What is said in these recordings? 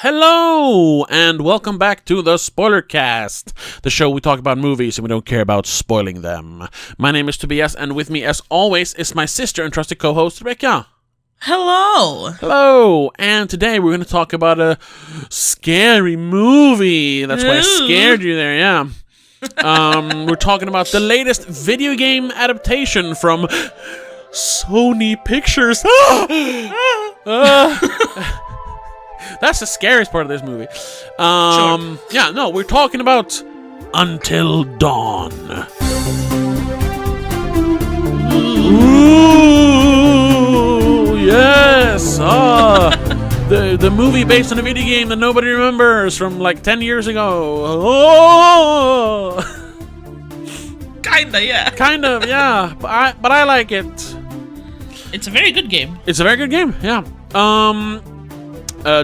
Hello, and welcome back to the Spoiler Cast, the show we talk about movies and we don't care about spoiling them. My name is Tobias, and with me, as always, is my sister and trusted co-host, Rebecca. Hello! Hello, and today we're going to talk about a scary movie. That's why I scared you there, yeah. We're talking about the latest video game adaptation from Sony Pictures. That's the scariest part of this movie. Sure. Yeah, no, we're talking about Until Dawn. Ooh, yes. The movie based on a video game that nobody remembers from like 10 years ago. Oh. Kinda, yeah. Kind of, yeah. But I like it. It's a very good game. It's a very good game, yeah.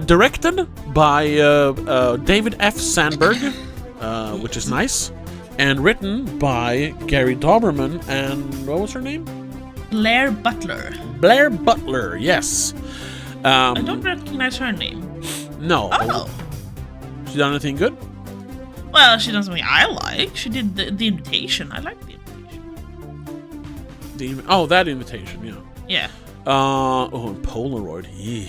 Directed by David F. Sandberg, which is nice, and written by Gary Dauberman and what was her name? Blair Butler. Blair Butler, yes. I don't recognize her name. No. Oh. She done anything good? Well, she done something I like. She did the Invitation. I like the Invitation. That Invitation, yeah. Yeah. And Polaroid, yeah.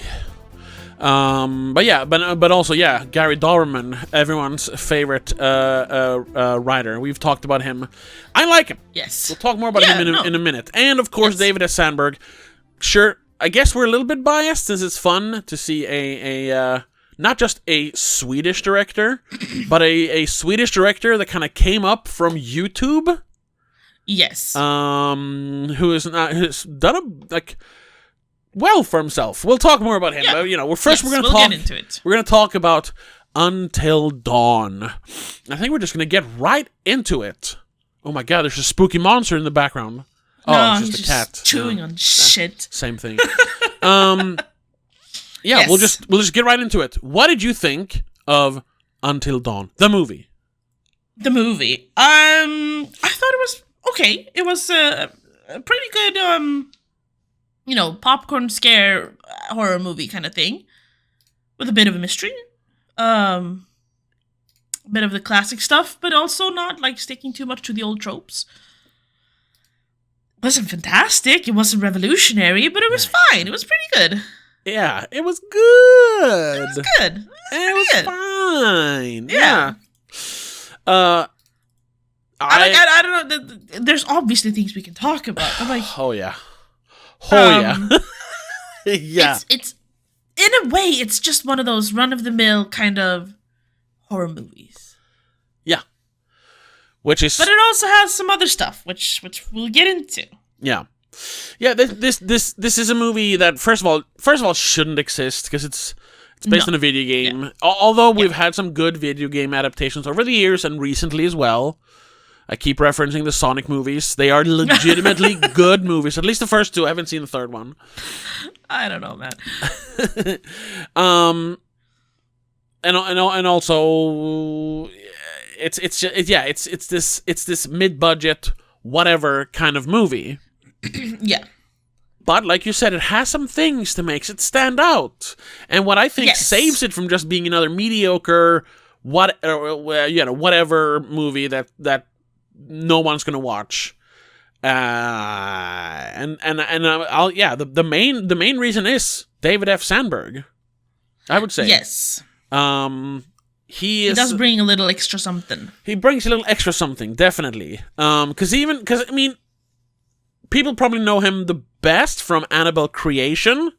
But also, yeah, Gary Dauberman, everyone's favorite writer. We've talked about him. I like him. Yes. We'll talk more about him in a minute. And of course, yes. David S. Sandberg. Sure, I guess we're a little bit biased since it's fun to see a not just a Swedish director, but a Swedish director that kind of came up from YouTube. Yes. Who's done well for himself. We'll talk more about him. Yeah. But, we're going to get into it. We're going to talk about Until Dawn. I think we're just going to get right into it. Oh my god, there's a spooky monster in the background. No, it's just a cat chewing on shit. Same thing. Yes. we'll just get right into it. What did you think of Until Dawn, the movie? The movie. I thought it was okay. It was a pretty good popcorn scare horror movie kind of thing, with a bit of a mystery, a bit of the classic stuff, but also not like sticking too much to the old tropes. It wasn't fantastic, it wasn't revolutionary, but it was fine. It was pretty good. Yeah, it was good. It was good. It was fine. Yeah. I don't know. There's obviously things we can talk about. I'm like, oh yeah. Yeah. It's in a way, it's just one of those run-of-the-mill kind of horror movies. Yeah. But it also has some other stuff, which we'll get into. Yeah. Yeah, this is a movie that first of all shouldn't exist because it's based on a video game. Yeah. Although we've had some good video game adaptations over the years and recently as well. I keep referencing the Sonic movies. They are legitimately good movies. At least the first two. I haven't seen the third one. I don't know, man. And also it's this mid-budget whatever kind of movie. Yeah. But like you said, it has some things that makes it stand out. And what I think saves it from just being another mediocre whatever movie that no one's gonna watch, the main reason is David F. Sandberg. I would say yes. He does bring a little extra something. He brings a little extra something, definitely. Because I mean, people probably know him the best from Annabelle Creation.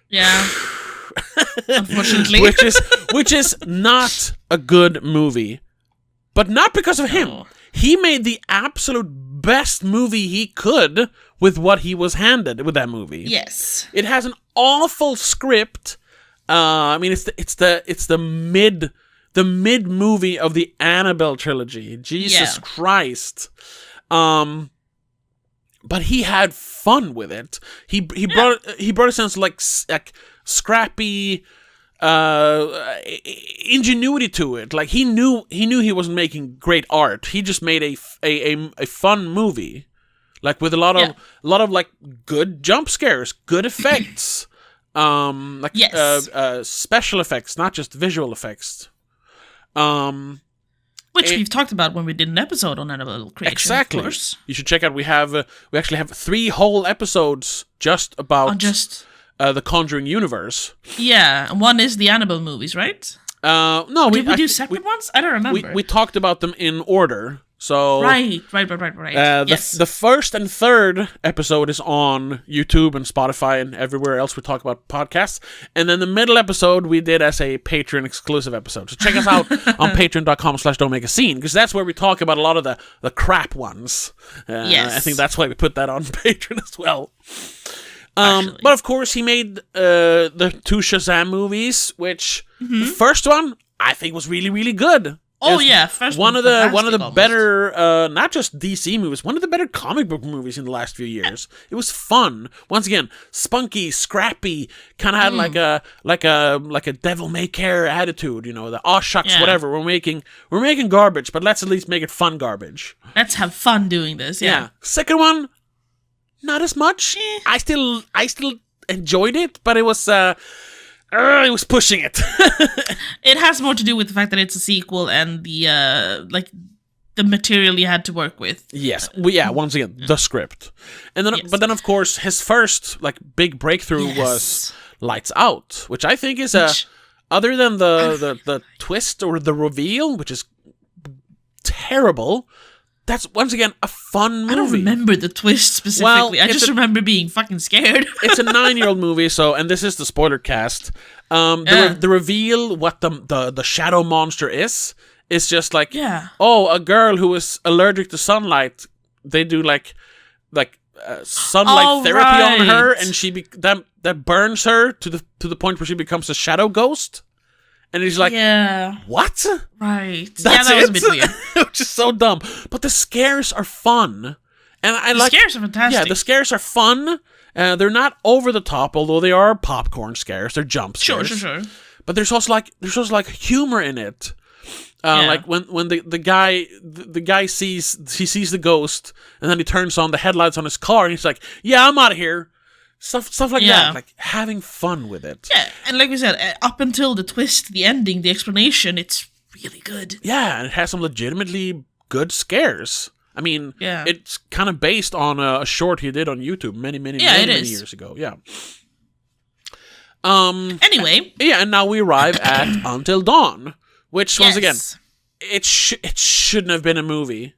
Yeah. Unfortunately, which is not a good movie, but not because of him. He made the absolute best movie he could with what he was handed with that movie. Yes, it has an awful script. I mean, it's the mid movie of the Annabelle trilogy. Jesus Christ. But he had fun with it. He brought a sense of like scrappy ingenuity to it. Like he knew he wasn't making great art. He just made a fun movie, like with a lot of like good jump scares, good effects. Like Yes. special effects, not just visual effects. Which we've talked about when we did an episode on Annabelle creation. Exactly. Of course. You should check out. We actually have 3 whole episodes just about the Conjuring universe. Yeah, and one is the Annabelle movies, right? No, Did we do separate ones? I don't remember. We talked about them in order. So Right. Yes. The first and third episode is on YouTube and Spotify and everywhere else we talk about podcasts. And then the middle episode we did as a Patreon exclusive episode. So check us out on patreon.com/don'tmake-a-scene, because that's where we talk about a lot of the crap ones. Yes. I think that's why we put that on Patreon as well. But of course he made the 2 Shazam movies, which the first one I think was really, really good. Oh yeah, first one of the almost. better, not just DC movies, one of the better comic book movies in the last few years. It was fun. Once again, spunky, scrappy, kind of had like a devil may care attitude. You know, the shucks, whatever. We're making garbage, but let's at least make it fun garbage. Let's have fun doing this. Yeah. Second one, not as much. I still enjoyed it, but it was pushing it. It has more to do with the fact that it's a sequel and the material you had to work with. Yes. Once again, the script. And then but then of course his first big breakthrough was Lights Out, which I think is other than the twist or the reveal, which is terrible, that's once again a fun movie. I don't remember the twist specifically. Well, I just remember being fucking scared. It's a 9-year-old movie, and this is the spoiler cast. The reveal, what the shadow monster is just a girl who is allergic to sunlight. They do sunlight therapy on her, and that burns her to the point where she becomes a shadow ghost. And he's like, what? Right. That's that was a bit weird. Which is so dumb. But the scares are fun. And the scares are fantastic. Yeah, the scares are fun. They're not over the top, although they are popcorn scares. They're jump scares. Sure. But there's also humor in it. Like when the guy sees the ghost, and then he turns on the headlights on his car, and he's like, "Yeah, I'm out of here." Stuff like that, like having fun with it. Yeah, and like we said, up until the twist, the ending, the explanation, it's really good. Yeah, and it has some legitimately good scares. I mean, it's kind of based on a short he did on YouTube many years ago. Yeah. Anyway. Yeah, and now we arrive at Until Dawn, which once again, it shouldn't have been a movie,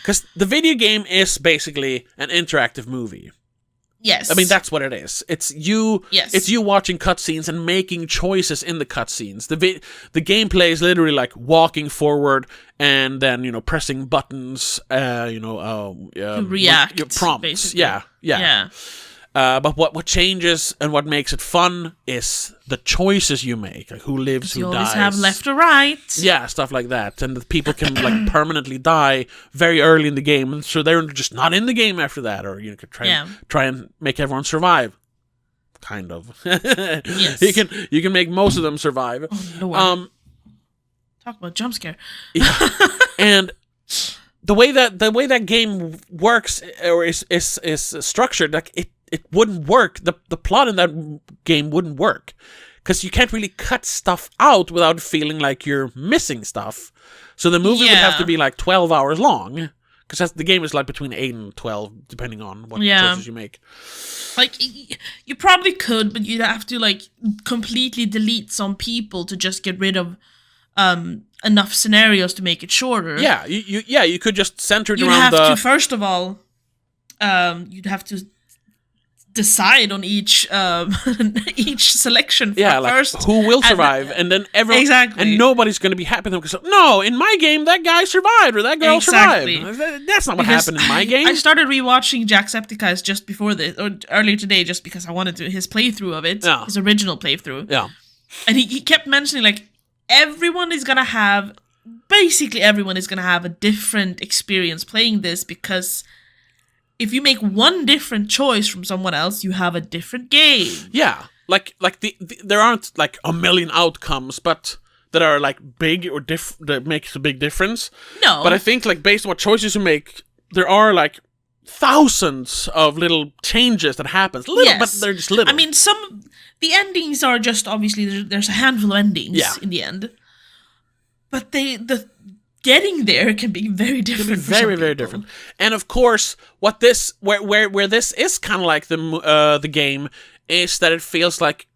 because the video game is basically an interactive movie. Yes. I mean, that's what it is. It's you watching cutscenes and making choices in the cutscenes. The gameplay is literally like walking forward and then, pressing buttons, to react, your prompts. Basically. Yeah. But what changes and what makes it fun is the choices you make, like who lives, who dies. You always have left or right. Yeah, stuff like that. And the people can permanently die very early in the game, and so they're just not in the game after that. Or you could try and make everyone survive. Kind of. Yes. You can make most of them survive. Oh, no. Talk about jump scare. Yeah. And the way that game works or is structured, like it wouldn't work. The plot in that game wouldn't work, because you can't really cut stuff out without feeling like you're missing stuff. So the movie would have to be 12 hours long, because the game is between 8 and 12, depending on what choices you make. You probably could, but you'd have to completely delete some people to just get rid of enough scenarios to make it shorter. Yeah, you could just center it around You'd have to, first of all, you'd have to decide on each selection first. Who will survive, and then everyone, and nobody's going to be happy with them, because no, in my game that guy survived or that girl survived. That's not what happened in my game. I started rewatching Jacksepticeye's just before this, or earlier today, just because I wanted to his playthrough of it, his original playthrough. Yeah, and he kept mentioning everyone is gonna have a different experience playing this, because if you make one different choice from someone else, you have a different game. Yeah, there aren't a million outcomes, but that are big or that makes a big difference. No, but I think based on what choices you make, there are thousands of little changes that happens. Little, but they're just little. I mean, the endings are just, obviously, there's a handful of endings in the end. But the getting there can be very different. Can be very, very different. And of course, where this is kind of like the game is that it feels like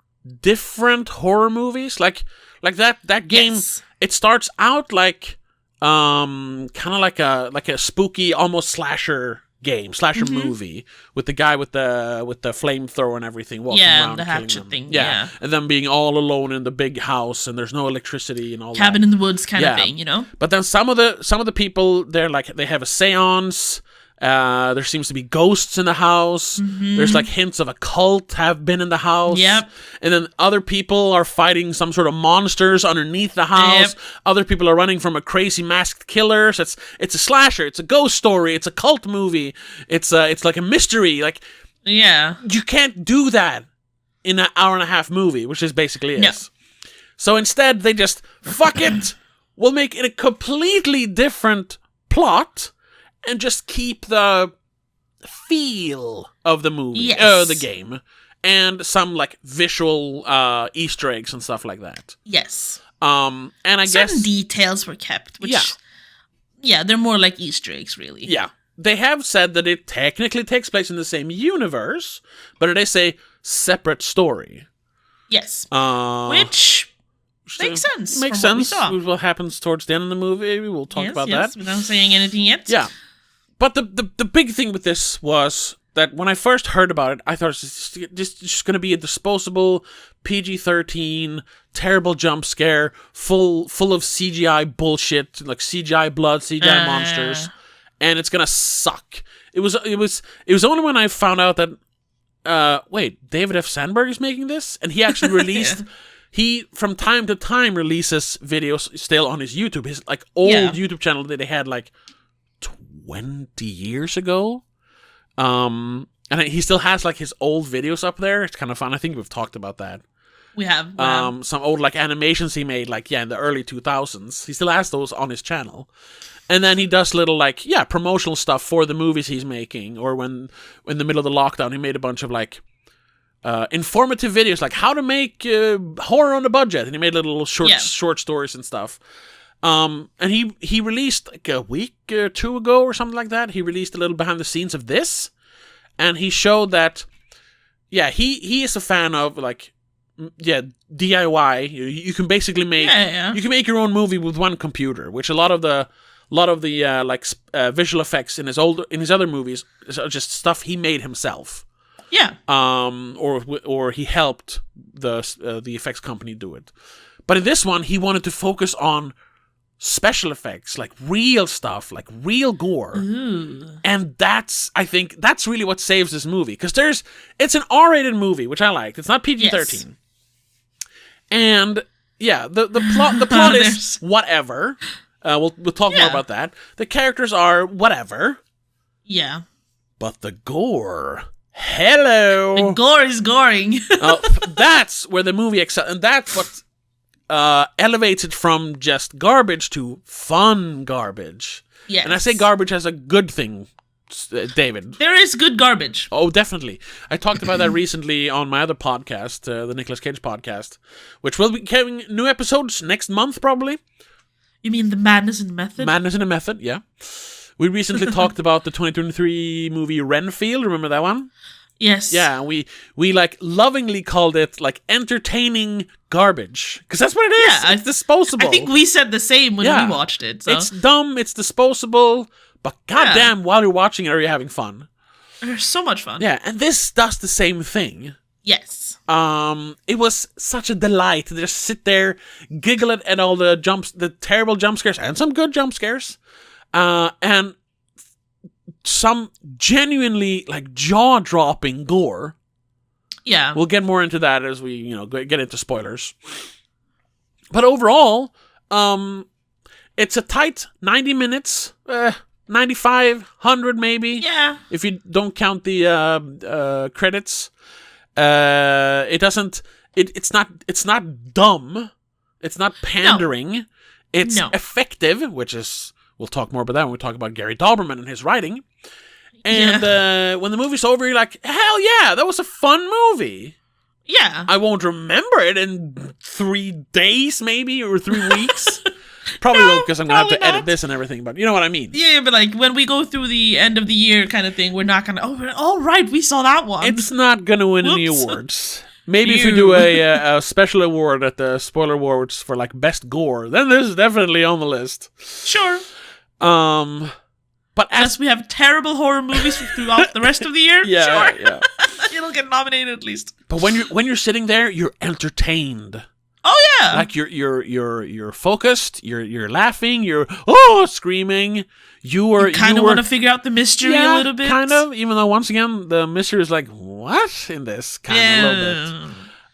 different horror movies. Like that game, it starts out like kind of like a spooky, almost slasher movie with the guy with the flamethrower and everything walking around, the hatchet thing, and them being all alone in the big house and there's no electricity and all cabin that. in the woods kind of thing, But then some of the people, they have a seance. There seems to be ghosts in the house. There's like hints of a cult have been in the house. Yep. And then other people are fighting some sort of monsters underneath the house. Other people are running from a crazy masked killer. So it's a slasher. It's a ghost story. It's a cult movie. It's like a mystery. Like, you can't do that in an hour and a half movie, which is basically it. No. So instead, they just fuck it. We'll make it a completely different plot. And just keep the feel of the movie, the game, and some like visual Easter eggs and stuff like that. Yes. And I guess certain details were kept, which they're more like Easter eggs, really. Yeah, they have said that it technically takes place in the same universe, but it is a separate story. Yes. Which makes sense. Makes sense. What happens towards the end of the movie? We'll talk about that without saying anything yet. Yeah. But the big thing with this was that when I first heard about it, I thought it was just going to be a disposable PG-13 terrible jump scare full of CGI bullshit, like CGI blood, CGI monsters, and it's going to suck. It was only when I found out that wait, David F. Sandberg is making this, and he actually released. He, from time to time, releases videos still on his YouTube, his like old YouTube channel that they had like 20 years ago. And he still has like his old videos up there. It's kind of fun. I think we've talked about that. We have. Some old like animations he made like in the early 2000s. He still has those on his channel. And then he does little like promotional stuff for the movies he's making, or when in the middle of the lockdown he made a bunch of like informative videos like how to make horror on a budget, and he made little short stories and stuff. And he released like a week or two ago or something like that. He released a little behind the scenes of this, and he showed that he is a fan of like DIY. You can basically make you can make your own movie with one computer, which a lot of the visual effects in his other movies are just stuff he made himself. Yeah. Or he helped the effects company do it. But in this one, he wanted to focus on special effects, like real stuff, like real gore. Ooh. And I think that's really what saves this movie, because it's an R-rated movie, which I liked. It's not PG-13. Yes. And the plot is whatever. We'll talk more about that. The characters are whatever. Yeah. But the gore. Hello. The gore is goring. That's where the movie excels, and that's what elevates it from just garbage to fun garbage. Yes. And I say garbage as a good thing, David. There is good garbage. Oh, definitely. I talked about that recently on my other podcast, the Nicolas Cage podcast, which will be having new episodes next month, probably. You mean the Madness in the Method? Madness in a Method, yeah. We recently talked about the 2023 movie Renfield. Remember that one? Yes. Yeah, we like lovingly called it like entertaining garbage, because that's what it is. Yeah, it's disposable. I think we said the same when we watched it. So. It's dumb. It's disposable. But goddamn, while you're watching it, are you having fun? There's so much fun. Yeah, and this does the same thing. Yes. It was such a delight to just sit there, giggle at all the terrible jump scares, and some good jump scares, and some genuinely like jaw-dropping gore. Yeah. We'll get more into that as we, get into spoilers. But overall, it's a tight 90 minutes, 95, 100 maybe. Yeah. If you don't count the credits. It's not dumb. It's not pandering. No. It's effective, which is, we'll talk more about that when we talk about Gary Dauberman and his writing. And when the movie's over, you're like, hell yeah, that was a fun movie. Yeah. I won't remember it in 3 days, maybe, or 3 weeks. Probably will, because I'm going to have to edit this and everything, but you know what I mean. Yeah, but like when we go through the end of the year kind of thing, we're not going to, oh, right, we saw that one. It's not going to win any awards. Maybe if we do a special award at the Spoiler Awards for like best gore, then this is definitely on the list. Sure. But as we have terrible horror movies throughout the rest of the year, yeah, sure. Yeah. It'll get nominated at least. But when you're sitting there, you're entertained. Oh yeah. Like you're focused, you're laughing, you're screaming. You kind of want to figure out the mystery a little bit. Kind of, even though once again the mystery is like, what in this kind of a little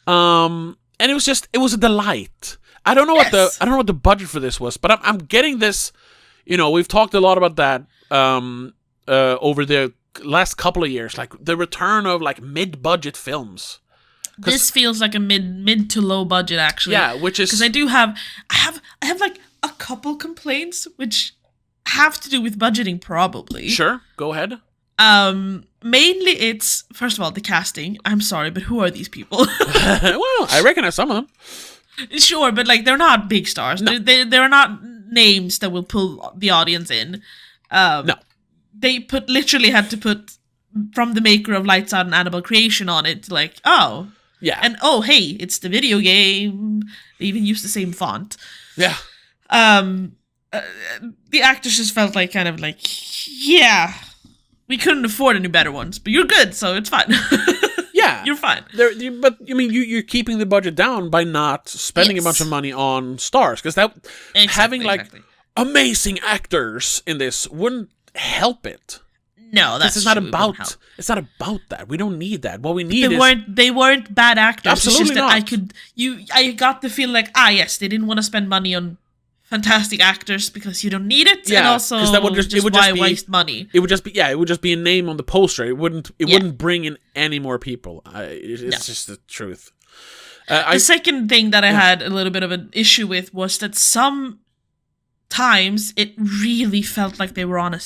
bit. And it was a delight. I don't know what the budget for this was, but I'm getting this, we've talked a lot about that over the last couple of years, like the return of like mid-budget films. This feels like a mid to low budget, actually. Yeah, which is because I have like a couple complaints which have to do with budgeting, probably. Sure, go ahead. Mainly it's, first of all, the casting. I'm sorry, but who are these people? Well, I recognize some of them. Sure, but like they're not big stars. No. They're not names that will pull the audience in. No. They literally had to put from the maker of Lights Out and Animal Creation on it, like, oh. Yeah. And oh, hey, it's the video game. They even used the same font. Yeah. The actors just felt like kind of like, yeah, we couldn't afford any better ones, but you're good, so it's fine. Yeah. You're fine. But I mean, you're keeping the budget down by not spending a bunch of money on stars, because having like amazing actors in this wouldn't help it. No, that's It's not about that. We don't need that. What we need they weren't bad actors. Absolutely it's just not. That I got the feeling like, yes, they didn't want to spend money on fantastic actors because you don't need it. Yeah, and also that would just why be, waste money? It would just be a name on the poster. It wouldn't bring in any more people. It's just the truth. The second thing that I had a little bit of an issue with was that sometimes it really felt like they were on a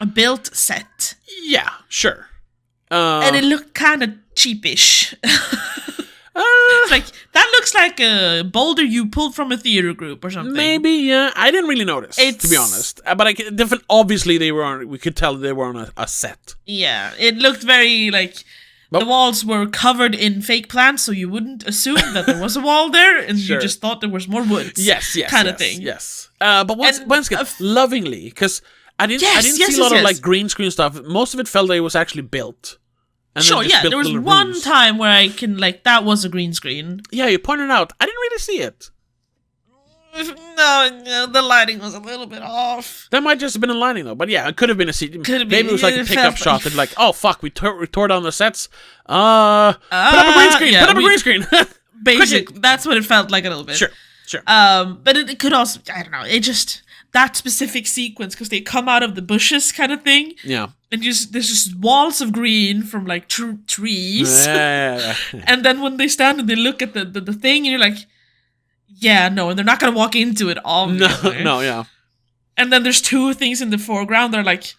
built set. Yeah, sure. And it looked kind of cheapish. It's like, that looks like a boulder you pulled from a theater group or something. Maybe, yeah. I didn't really notice, to be honest. But obviously we could tell they were on a set. Yeah, it looked very like the walls were covered in fake plants, so you wouldn't assume that there was a wall there, and you just thought there was more woods. Yes, kind of thing. Yes. But once again, lovingly, because I didn't see a lot of like green screen stuff. Most of it felt like it was actually built. And sure, yeah. There was one time where I can that was a green screen. Yeah, you pointed out. I didn't really see it. No, the lighting was a little bit off. That might just have been a lighting though. But yeah, it could have been a CG. Maybe it was like a pickup shot and like, oh fuck, we tore down the sets. Put up a green screen. Yeah, put up a green screen. Basically, that's what it felt like a little bit. Sure. But it could also, I don't know. It just that specific sequence because they come out of the bushes kind of thing. Yeah. And there's just walls of green from like trees. Yeah. And then when they stand and they look at the thing, and you're like, yeah, no, and they're not gonna walk into it, obviously. No, yeah. And then there's two things in the foreground. They're like,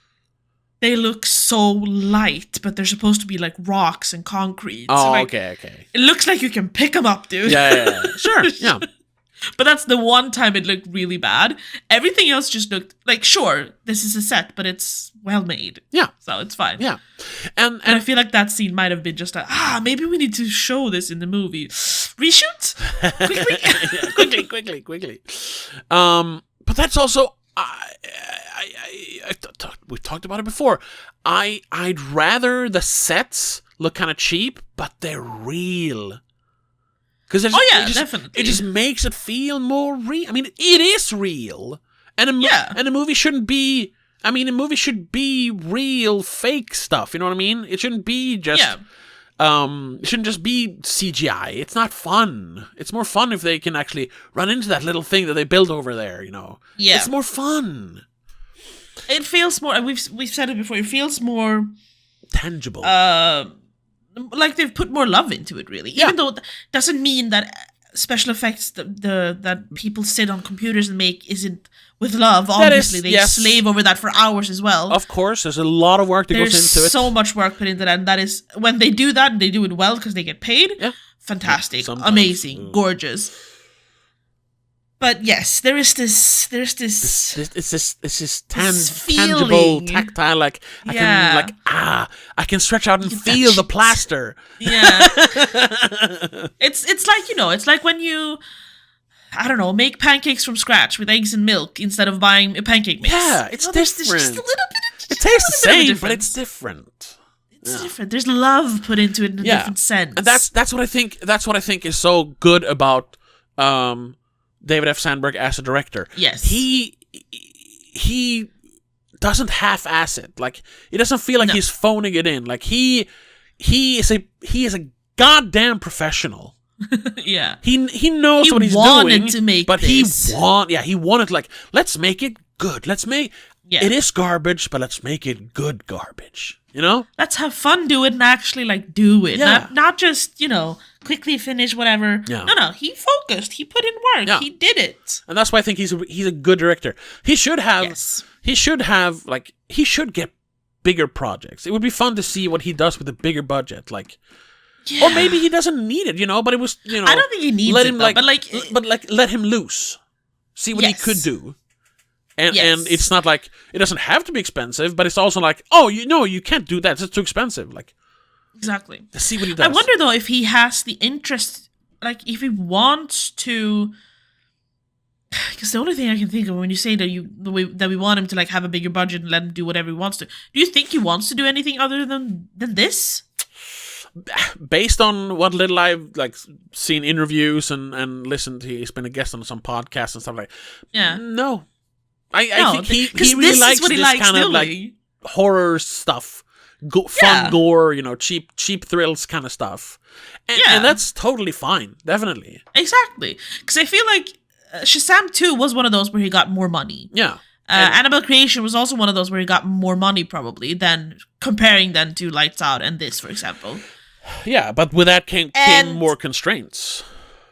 they look so light, but they're supposed to be like rocks and concrete. Oh, so, like, okay. It looks like you can pick them up, dude. Yeah. Sure, yeah. But that's the one time it looked really bad. Everything else just looked like, sure, this is a set, but it's well made. Yeah. So it's fine. Yeah. And I feel like that scene might have been just maybe we need to show this in the movie. Reshoot? Quickly. But that's also we talked about it before. I'd rather the sets look kind of cheap, but they're real. Because definitely. It just makes it feel more real. I mean, it is real, and a movie shouldn't be. I mean, a movie should be real, fake stuff. You know what I mean? It shouldn't be just. Yeah. It shouldn't just be CGI. It's not fun. It's more fun if they can actually run into that little thing that they built over there. You know. Yeah. It's more fun. It feels more. We've said it before. It feels more tangible. Like they've put more love into it, really. Even though it doesn't mean that special effects that people sit on computers and make isn't with love. Obviously, they slave over that for hours as well. Of course, there's a lot of work that goes into it. There's so much work put into that, and that is when they do that and they do it well because they get paid. Yeah, fantastic, amazing, gorgeous. But yes, there's this tangible, tactile, like I can stretch out and feel the plaster. Yeah. It's like, it's like when you, I don't know, make pancakes from scratch with eggs and milk instead of buying a pancake mix. Yeah, it's different. There's just a little bit. It tastes the same, but it's different. It's different. There's love put into it in a different sense. And that's what I think. That's what I think is so good about David F. Sandberg as a director. Yes. He doesn't half-ass it. Like, it doesn't feel like he's phoning it in. Like, he is a goddamn professional. Yeah. He knows what he's doing. He wanted to make this. He wanted, like, let's make it good. It is garbage, but let's make it good garbage. You know? Let's have fun, do it, and actually, like, do it. Yeah. Not just, quickly finish whatever. Yeah. No, he focused. He put in work. Yeah. He did it. And that's why I think he's a good director. He should get bigger projects. It would be fun to see what he does with a bigger budget. Like, or maybe he doesn't need it, but it was, I don't think he needs it, but let him loose. See what he could do. And it's not like, it doesn't have to be expensive, but it's also like, you can't do that. It's too expensive. Like, exactly. Let's see what he does. I wonder, though, if he has the interest, like, if he wants to, because the only thing I can think of when you say that we want him to, like, have a bigger budget and let him do whatever he wants to, do you think he wants to do anything other than this? Based on what little I've, like, seen interviews and listened to, he's been a guest on some podcasts and stuff like that. Yeah. No. I think he really likes this kind of, like, horror stuff. Fun gore, cheap thrills kind of stuff. And that's totally fine. Definitely. Exactly. Because I feel like Shazam 2 was one of those where he got more money. Yeah. Annabelle Creation was also one of those where he got more money, probably, than comparing them to Lights Out and this, for example. Yeah, but with that came more constraints.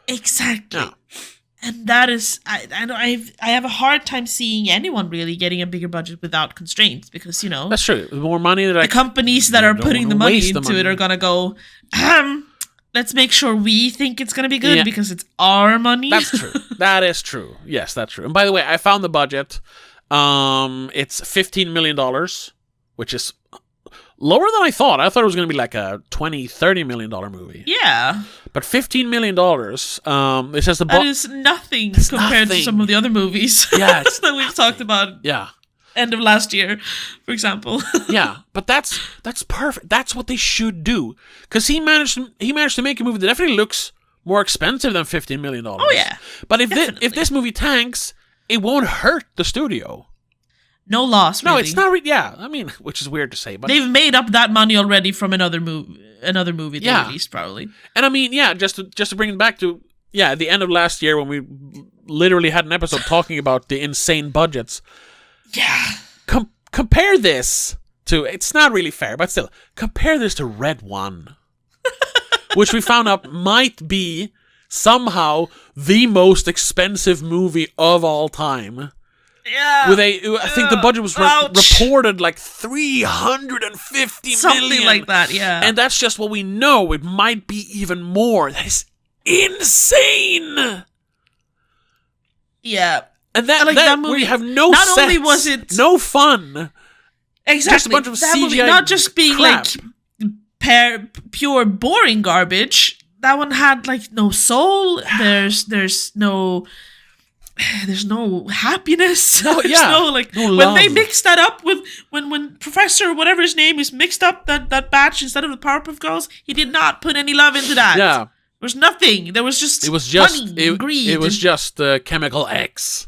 Exactly. Yeah. And that is, I have a hard time seeing anyone really getting a bigger budget without constraints because, That's true. The more money that the companies that are putting the money into it are going to go, let's make sure we think it's going to be good because it's our money. That's true. That is true. Yes, that's true. And by the way, I found the budget. It's $15 million, which is lower than I thought. I thought it was going to be like a $20-30 million movie. Yeah. But $15 million, it says that is nothing compared to some of the other movies that we've talked about. Yeah. End of last year, for example. Yeah, but that's perfect. That's what they should do. Because he managed to make a movie that definitely looks more expensive than $15 million. Oh, yeah. But if this movie tanks, it won't hurt the studio. No loss, really. No, it's not really, I mean, which is weird to say, but they've made up that money already from another movie they released, probably. And I mean, just to bring it back to, the end of last year when we literally had an episode talking about the insane budgets. Yeah. Compare this to, it's not really fair, but still, compare this to Red One, which we found out might be somehow the most expensive movie of all time. Yeah. I think the budget was reported like $350 Something million. like that, yeah. And that's just what we know. It might be even more. That is insane. Yeah. And that movie, where you have no not sets, only was it no fun. Exactly. Just a bunch of CGI movie, not just being crap. Like pure boring garbage. That one had like no soul. There's no happiness. No, there's no when love. they mixed that up with when Professor whatever his name is mixed up that batch instead of the Powerpuff Girls, he did not put any love into that. Yeah. There was nothing. There was just money and greed. It was just Chemical X.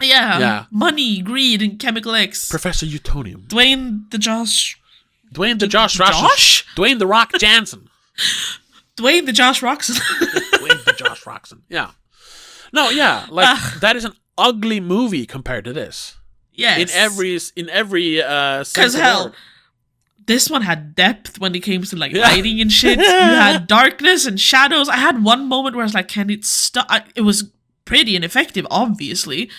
Yeah. Money, greed, and Chemical X. Professor Utonium. Dwayne the Josh Dwayne the Rock Jansen. Dwayne the Josh Roxon. Dwayne the Josh Roxon. Yeah. No, that is an ugly movie compared to this. Yes. In every sense of hell, word. this one had depth when it came to like lighting and shit. You had darkness and shadows. I had one moment where I was like, can it stop? It was pretty ineffective, obviously.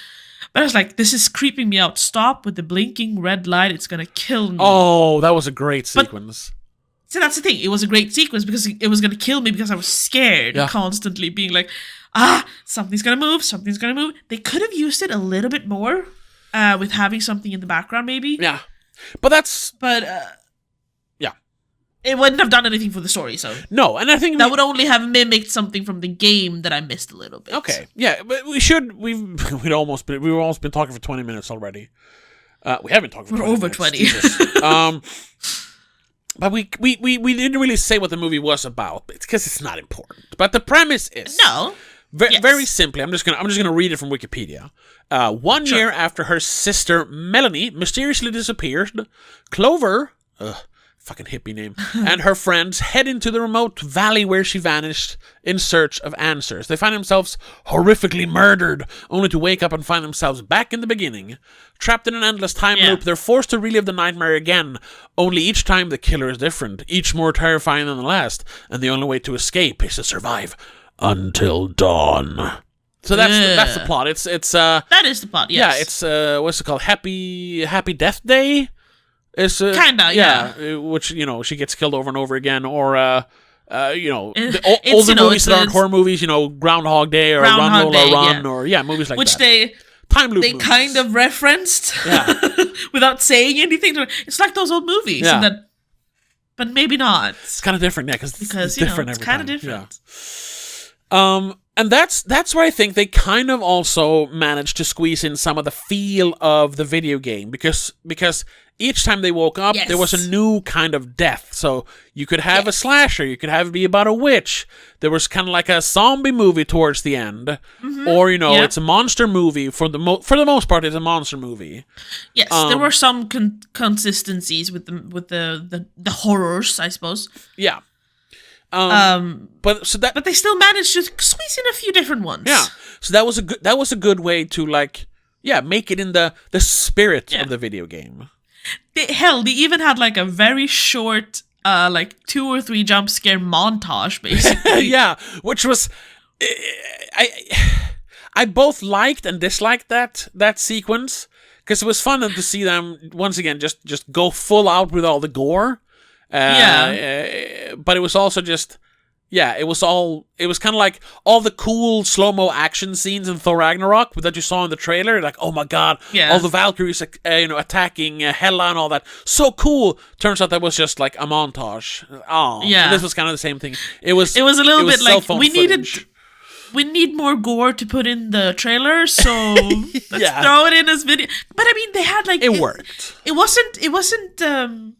But I was like, this is creeping me out. Stop with the blinking red light. It's going to kill me. Oh, that was a great sequence. So that's the thing. It was a great sequence because it was going to kill me because I was scared constantly being like, something's going to move. Something's going to move. They could have used it a little bit more with having something in the background maybe. Yeah. But it wouldn't have done anything for the story, so... No, and I think... That would only have mimicked something from the game that I missed a little bit. Okay, yeah, but we've almost been talking for 20 minutes already. We haven't talked for 20 minutes. We're over 20. But we didn't really say what the movie was about, because it's not important. But the premise is... No. Very simply, I'm just gonna read it from Wikipedia. 1 year after her sister Melanie mysteriously disappeared, Clover... fucking hippie name, and her friends head into the remote valley where she vanished in search of answers. They find themselves horrifically murdered, only to wake up and find themselves back in the beginning. Trapped in an endless time loop, they're forced to relive the nightmare again, only each time the killer is different, each more terrifying than the last, and the only way to escape is to survive until dawn. So that's the plot. It's that is the plot, yes. Yeah, it's what's it called? Happy Death Day? It's kinda, yeah. Which, she gets killed over and over again, or older movies that aren't horror movies, Groundhog Day or Run Lola Run, or movies like which that. They time loop. They movies. Kind of referenced, without saying anything. It's like those old movies, but maybe not. It's kind of different, because it's different. It's kind of different. Yeah. And that's where I think they kind of also managed to squeeze in some of the feel of the video game, because each time they woke up, there was a new kind of death. So you could have a slasher, you could have it be about a witch. There was kind of like a zombie movie towards the end, or it's a monster movie. For the most part, it's a monster movie. Yes, there were some consistencies with the horrors, I suppose. Yeah. But they still managed to squeeze in a few different ones. Yeah, so that was a good way to make it in the spirit of the video game. They even had like a very short, 2 or 3 jump scare montage, basically. Yeah, which was I both liked and disliked that sequence, because it was fun to see them once again just go full out with all the gore. But it was also just, it was kind of like all the cool slow-mo action scenes in Thor Ragnarok that you saw in the trailer. Like, oh my god, all the Valkyries, attacking Hela and all that. So cool. Turns out that was just like a montage. Oh, yeah. This was kind of the same thing. It was a little bit like we need more gore to put in the trailer, so let's throw it in as video. But I mean, they had it worked. It wasn't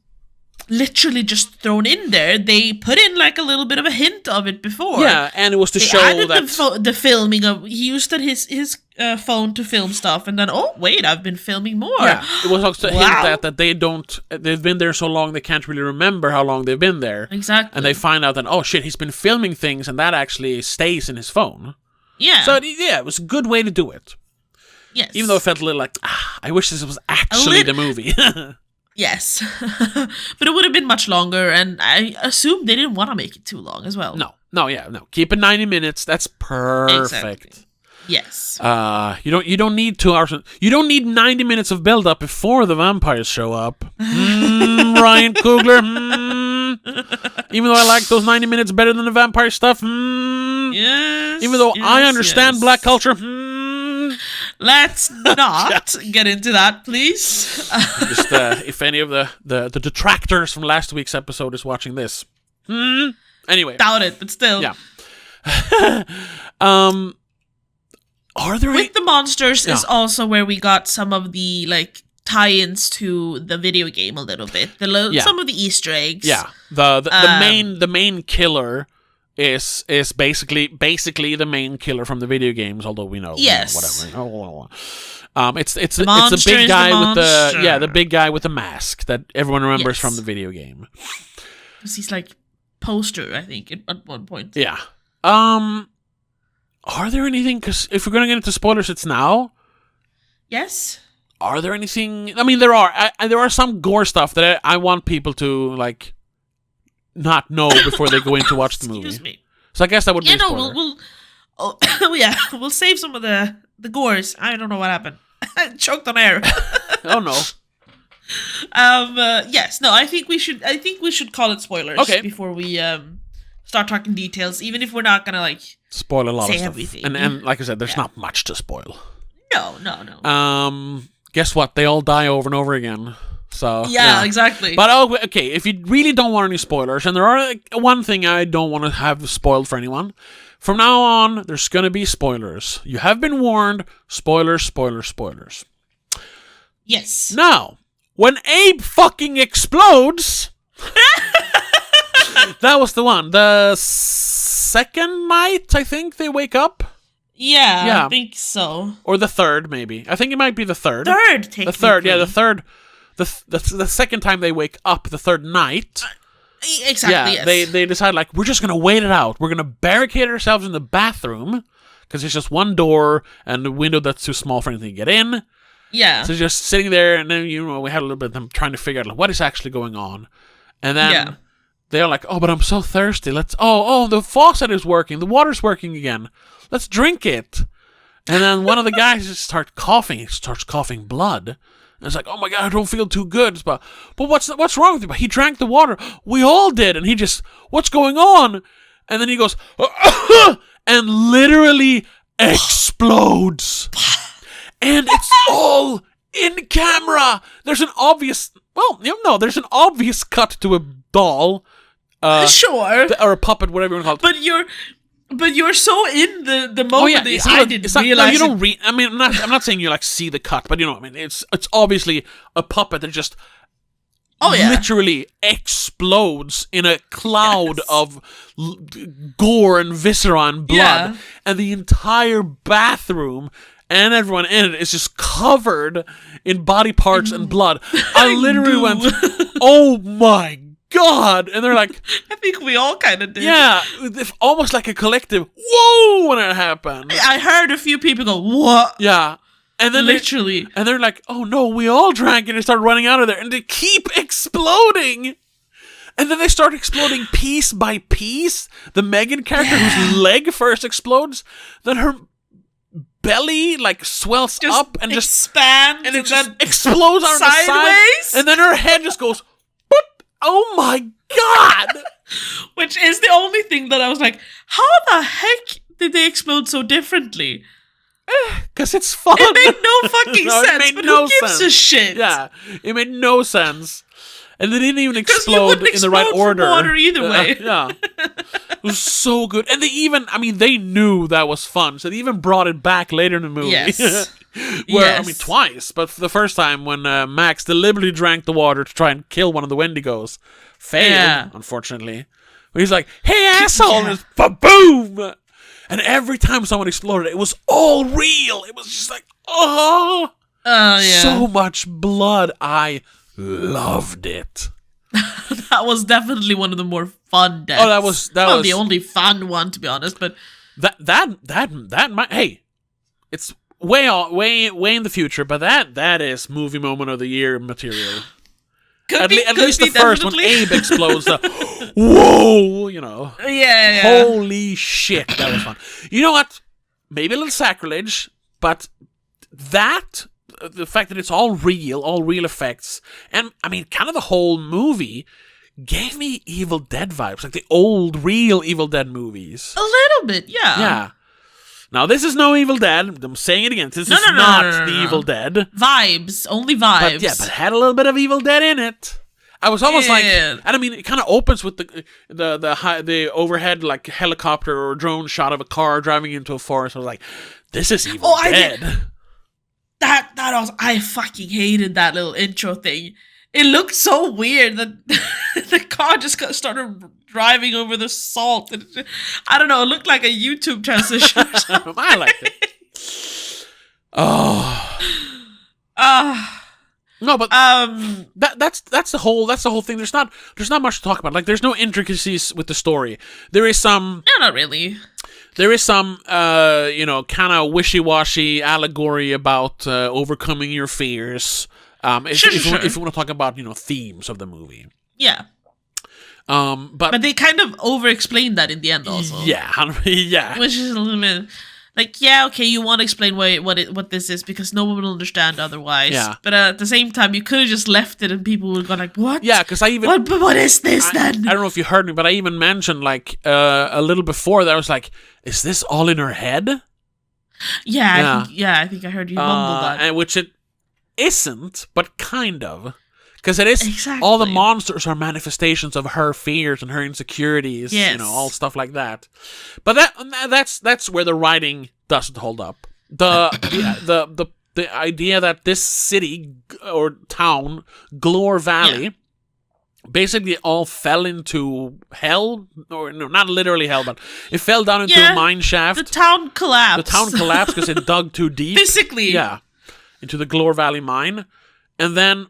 literally just thrown in there. They put in like a little bit of a hint of it before. Yeah, and it was to show that the filming of, he used his phone to film stuff, and then I've been filming more. Yeah, it was also to hint that they've been there so long they can't really remember how long they've been there. Exactly. And they find out that he's been filming things, and that actually stays in his phone. Yeah. So it was a good way to do it. Yes. Even though it felt a little like, I wish this was actually the movie. Yes. But it would have been much longer, and I assume they didn't want to make it too long as well. No. Keep it 90 minutes. That's perfect. Exactly. Yes. You don't need 2 hours. You don't need 90 minutes of build up before the vampires show up. Ryan Coogler. Even though I like those 90 minutes better than the vampire stuff. Yes. Even though I understand black culture. Let's not get into that, please. Just if any of the detractors from last week's episode is watching this. Anyway. Doubt it, but still. Yeah. Are there With the monsters is also where we got some of the tie-ins to the video game a little bit. Some of the Easter eggs. Yeah. The main killer is basically the main killer from the video games, although we know whatever. It's a big guy with the big guy with the mask that everyone remembers from the video game. Because he's like poster, I think, at one point. Yeah. Are there anything? Because if we're gonna get into spoilers, it's now. Yes. Are there anything? I mean, there are some gore stuff that I want people to like not know before they go in to watch the movie. Excuse me. So I guess that would be a spoiler. We'll save some of the gores. I don't know what happened. I choked on air. Oh no. Yes. No. I think we should call it spoilers. Okay. Before we start talking details, even if we're not gonna like spoil a lot say of stuff. Everything. And like I said, there's not much to spoil. No. Guess what? They all die over and over again. So yeah, exactly. But okay, if you really don't want any spoilers, and there are one thing I don't want to have spoiled for anyone. From now on, there's gonna be spoilers. You have been warned. Spoilers, spoilers, spoilers. Yes. Now, when Abe fucking explodes, that was the one. The second night, I think they wake up. Yeah, I think so. Or the third, maybe. I think it might be the third. The third, yeah, the third. The second time they wake up, the third night. Exactly, yeah, yes. they decide, like, we're just going to wait it out. We're going to barricade ourselves in the bathroom, because there's just one door and a window that's too small for anything to get in. Yeah. So just sitting there, and then, we had a little bit of them trying to figure out, like, what is actually going on. And then they're like, oh, but I'm so thirsty. The faucet is working. The water's working again. Let's drink it. And then one of the guys just starts coughing. He starts coughing blood. And it's like, oh my God, I don't feel too good. But what's wrong with you? But he drank the water. We all did. And he just, what's going on? And then he goes, and literally explodes. And it's all in camera. There's an obvious, there's an obvious cut to a doll. Sure. Or a puppet, whatever you want to call it. But you're so in the moment that I didn't realize. No, you don't read. I mean, I'm not saying you like see the cut, but I mean, it's obviously a puppet that just literally explodes in a cloud of gore and viscera and blood, and the entire bathroom and everyone in it is just covered in body parts and blood. I literally went, "Oh my God!" And they're like, I think we all kind of did. Yeah, almost like a collective, whoa, when it happened. I heard a few people go, what? Yeah. And then literally. And they're like, oh no, we all drank and they start running out of there. And they keep exploding. And then they start exploding piece by piece. The Megan character whose leg first explodes, then her belly like swells just up and expands and it just explodes on sideways. The side. And then her head just goes, oh my God! Which is the only thing that I was like, how the heck did they explode so differently? Because it's fun. It made no fucking sense, but who gives a shit? Yeah, it made no sense. And they didn't even explode in the right order. Water either way. Yeah. It was so good. And they knew that was fun, so they even brought it back later in the movie. Yes. I mean, twice, but for the first time when Max deliberately drank the water to try and kill one of the Wendigos. Failed, unfortunately. But he's like, hey, asshole! And it's ba-boom! And every time someone exploded, it was all real. It was just like, so much blood. I loved it. That was definitely one of the more fun deaths. Oh, that was the only fun one, to be honest. But that might, hey, it's way in the future, but that is movie moment of the year material. At least the first when Abe explodes. Whoa, Yeah. Holy shit, that was fun. You know what? Maybe a little sacrilege, but the fact that it's all real effects, and I mean, kind of the whole movie gave me Evil Dead vibes, like the old real Evil Dead movies. A little bit, yeah. Yeah. Now, this is no Evil Dead. I'm saying it again. This is not the Evil Dead. Vibes. Only vibes. But it had a little bit of Evil Dead in it. I was almost like... And I mean, it kind of opens with the overhead like helicopter or drone shot of a car driving into a forest. I was like, this is Evil Dead. I fucking hated that little intro thing. It looked so weird that the car just started driving over the salt. And I don't know, it looked like a YouTube transition or something. I liked it. Oh. No, but that's the whole thing. There's not much to talk about. Like, there's no intricacies with the story. There is some. No, not really. There is some, kind of wishy-washy allegory about overcoming your fears. If you want to talk about, themes of the movie. Yeah. But they kind of over-explained that in the end also. Yeah, yeah. Which is a little bit... Like, yeah, okay, you want to explain what this is because no one will understand otherwise. Yeah. But at the same time, you could have just left it and people would have gone like, what? Yeah, because I even... What is this then? I don't know if you heard me, but I even mentioned, like, a little before that, I was like, is this all in her head? Yeah. I think I heard you mumble that. And which it isn't, but kind of. Because it is... Exactly. All the monsters are manifestations of her fears and her insecurities, yes. All stuff like that. But that's where the writing doesn't hold up. The idea that this city or town, Glore Valley, basically all fell into hell, or no, not literally hell, but it fell down into a mine shaft. The town collapsed. The town collapsed because it dug too deep. Physically. Yeah. Into the Glore Valley mine. And then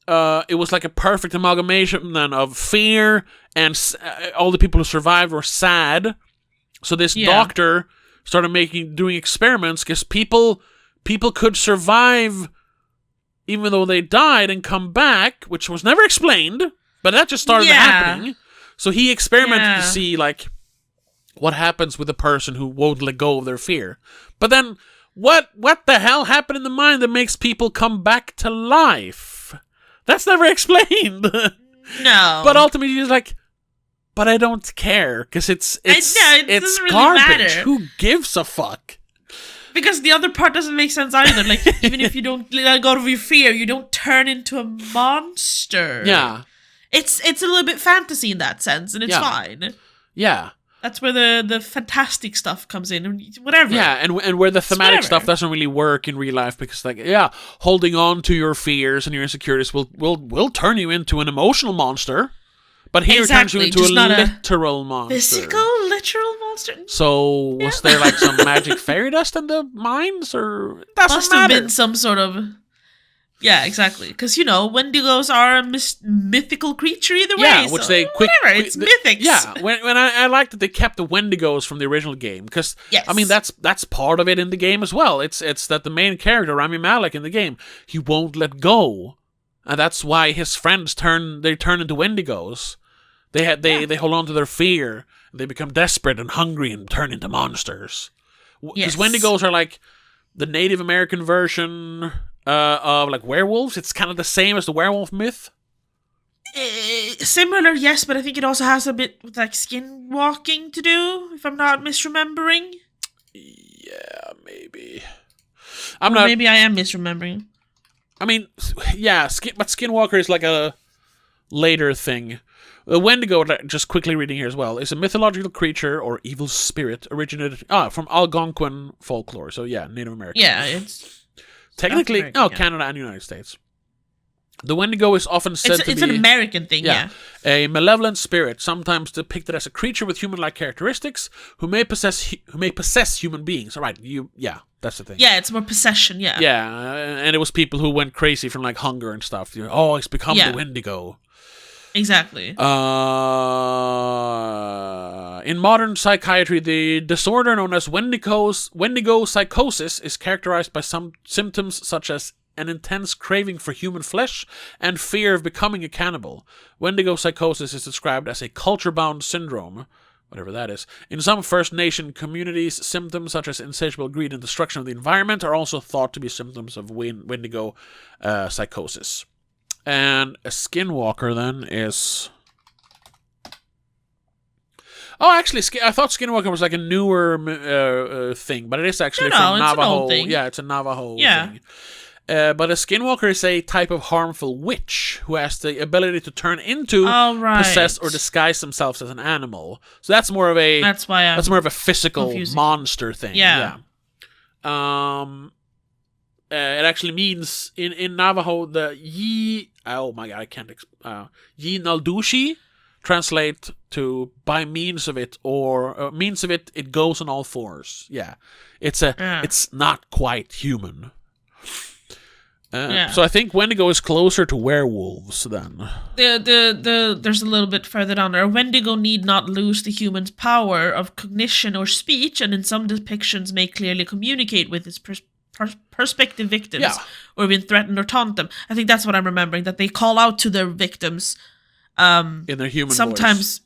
it was like a perfect amalgamation then of fear, and all the people who survived were sad. So this doctor started doing experiments because people could survive even though they died and come back, which was never explained, but that just started happening. So he experimented to see like what happens with a person who won't let go of their fear. But then what the hell happened in the mind that makes people come back to life? That's never explained. No. But ultimately he's like, but I don't care because it's really garbage. matter. Who gives a fuck? Because the other part doesn't make sense either. Like, even if you don't let go of your fear, you don't turn into a monster. Yeah. It's a little bit fantasy in that sense, and it's fine. Yeah. That's where the fantastic stuff comes in, whatever. Yeah, and where the thematic stuff doesn't really work in real life because, like, holding on to your fears and your insecurities will turn you into an emotional monster. But here it turns you into a literal monster. Physical, literal monster? So, was there like some magic fairy dust in the mines? Or it doesn't Must matter. have been some sort of... Yeah, exactly. Because, Wendigos are a mythical creature either way. Yeah, which they whatever, it's mythics. Yeah, when I like that they kept the Wendigos from the original game. Because, I mean, that's part of it in the game as well. It's that the main character, Rami Malek, in the game, he won't let go. And that's why his friends turn into Wendigos. They hold on to their fear. They become desperate and hungry and turn into monsters. Because Wendigos are like the Native American version of like werewolves. It's kind of the same as the werewolf myth. Similar, yes, but I think it also has a bit with like skinwalking to do, if I'm not misremembering. Yeah, maybe. Maybe I am misremembering. I mean, yeah, but Skinwalker is like a later thing. The Wendigo, just quickly reading here as well, is a mythological creature or evil spirit originated from Algonquin folklore. So yeah, Native American. Yeah, it's technically Canada and United States. The Wendigo is often said to be... It's an American thing, a malevolent spirit, sometimes depicted as a creature with human-like characteristics who may possess human beings. All right, that's the thing. Yeah, it's more possession, yeah. Yeah, and it was people who went crazy from like hunger and stuff. It's become the Wendigo. Exactly. In modern psychiatry, the disorder known as Wendigo psychosis is characterized by some symptoms such as an intense craving for human flesh and fear of becoming a cannibal. Wendigo psychosis is described as a culture-bound syndrome, whatever that is. In some First Nation communities, symptoms such as insatiable greed and destruction of the environment are also thought to be symptoms of Wendigo psychosis. And a skinwalker, then, is... Oh, actually, I thought skinwalker was like a newer thing, but it is actually from Navajo. It's an old thing. Yeah, it's a Navajo thing. But a skinwalker is a type of harmful witch who has the ability to turn into, possess, or disguise themselves as an animal. So that's more of a... That's more of a physical monster thing. Yeah. It actually means in Navajo the oh my god, I can't Yi Naldushi translate to by means of it, or means of it, it goes on all fours. Yeah. It's not quite human. So I think Wendigo is closer to werewolves then. There's a little bit further down there. Wendigo need not lose the human's power of cognition or speech, and in some depictions may clearly communicate with its prospective victims or been threatened or taunt them. I think that's what I'm remembering, that they call out to their victims in their human voice.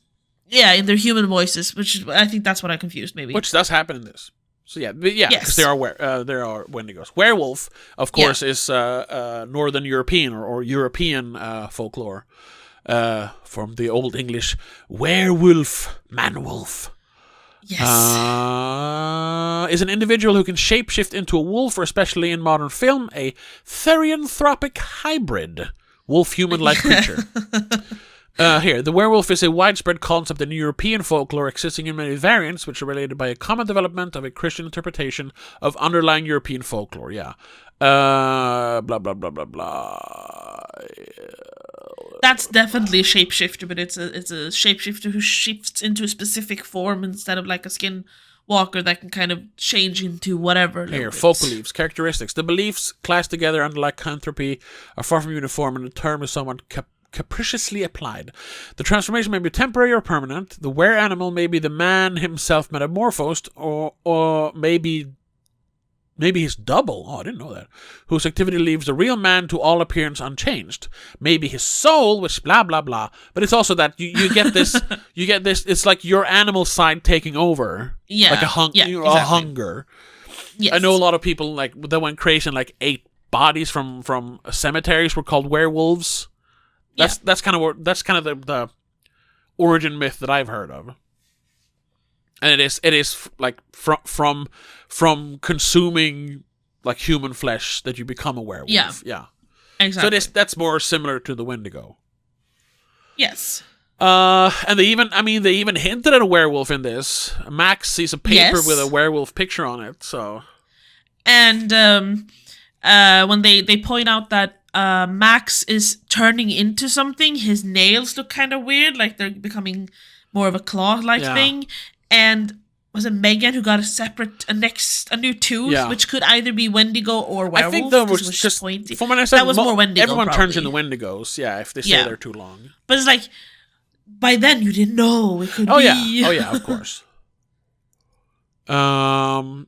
Yeah, in their human voices, which I think that's what I confused maybe. Which does happen in this. So because there are Wendigos. Werewolf, of course, is Northern European or European folklore from the Old English werewolf, man-wolf. Yes. Is an individual who can shapeshift into a wolf, or especially in modern film, a therianthropic hybrid wolf-human-like creature. Here, the werewolf is a widespread concept in European folklore, existing in many variants, which are related by a common development of a Christian interpretation of underlying European folklore. Blah, blah, blah, blah, blah. That's definitely a shapeshifter, but it's a shapeshifter who shifts into a specific form instead of like a skinwalker that can kind of change into whatever. Here, folk beliefs, characteristics. The beliefs classed together under lycanthropy are far from uniform, and the term is somewhat capriciously applied. The transformation may be temporary or permanent. The were animal may be the man himself metamorphosed, or maybe his double. Oh, I didn't know that. Whose activity leaves the real man to all appearance unchanged. Maybe his soul, which blah blah blah. But it's also that you get this. You get this. It's like your animal side taking over. Yeah, like a hunger. Yes. I know a lot of people that went crazy and ate bodies from cemeteries were called werewolves. That's kind of the origin myth that I've heard of, and it is like from consuming like human flesh that you become a werewolf. Yeah, exactly. So that's more similar to the Wendigo. Yes. And they even hinted at a werewolf in this. Max sees a paper with a werewolf picture on it. So, and when they point out that Max is turning into something, his nails look kind of weird, like they're becoming more of a claw-like thing. And was it Megan who got a new tooth, which could either be Wendigo or werewolf? I think that was just pointy. From when I said that was more Wendigo. Everyone probably turns into Wendigos, if they stay there too long. But it's like by then you didn't know it could be. Yeah, of course. So